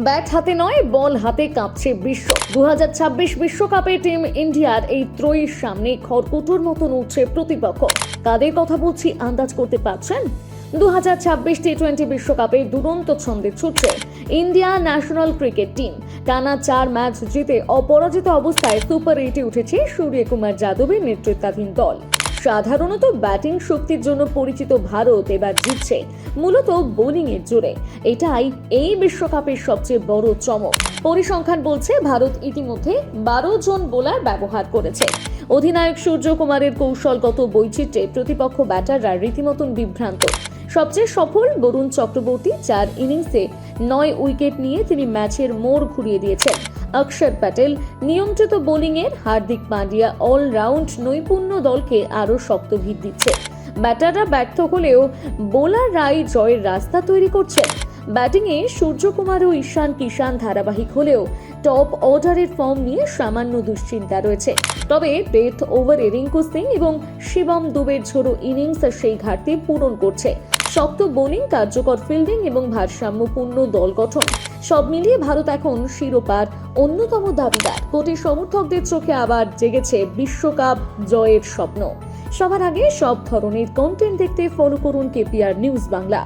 Bat হাতে নয়, বল হাতে কাঁপছে বিশ্ব। 2026 বিশ্বকাপে টিম ইন্ডিয়ার এই ত্রয়ীর সামনে খড়কুটোর মতন উঠছে প্রতিপক্ষ। কাদের কথা বলছি আন্দাজ করতে পারছেন? 2026 টি-20 বিশ্বকাপে দুরন্ত ছন্দে ছুটছে ইন্ডিয়া ন্যাশনাল ক্রিকেট টিম। টানা 4 ম্যাচ জিতে অপরাজিত অবস্থায় সুপার 8-এ উঠেছে সূর্যকুমার যাদবের নেতৃত্বাধীন দল। সাধারণত ব্যাটিং শক্তির জন্য পরিচিত ভারত এবার জিতছে মূলত বোলিং এর জোরে। এটাই এই বিশ্বকাপের সবচেয়ে বড় চমক। পরিসংখ্যান বলছে ভারত ইতিমধ্যে 12 জন বোলার ব্যবহার করেছে। অধিনায়ক সূর্যকুমারের কৌশলগত বৈচিত্র্যে প্রতিপক্ষ ব্যাটাররা রীতিমতন বিভ্রান্ত। সবচেয়ে সফল বরুণ চক্রবর্তী 4 ইনিংসে 9 উইকেট নিয়ে তিনি ম্যাচের মোড় ঘুরিয়ে দিয়েছেন। অক্ষর প্যাটেল নিয়ন্ত্রিত বোলিংয়ের, হার্দিক পান্ডিয়া অলরাউন্ড নৈপুণ্য দলকে আরও শক্ত ভিত দিচ্ছে। ব্যাটাররা ব্যর্থ হলেও বোলাররাই জয়ের রাস্তা তৈরি করছে। ব্যাটিংয়ে সূর্যকুমার ও ঈশান কিষান ধারাবাহিক হলেও টপ অর্ডারের ফর্ম নিয়ে সামান্য দুশ্চিন্তা রয়েছে। তবে ডেথ ওভারে রিঙ্কু সিং এবং শিবম দুবের ঝোড়ো ইনিংস সেই ঘাটতি পূরণ করছে। শক্ত বোলিং, কার্যকর ফিল্ডিং এবং ভারসাম্যপূর্ণ দল গঠন সব মিলিয়ে ভারত এখন শিরোপার অন্যতম দাবিদার। কোটি সমর্থকদের চোখে আবার জেগেছে বিশ্বকাপ জয়ের স্বপ্ন। সবার আগে সব ধরনের কন্টেন্ট দেখতে ফলো করুন কেপিআর নিউজ বাংলা।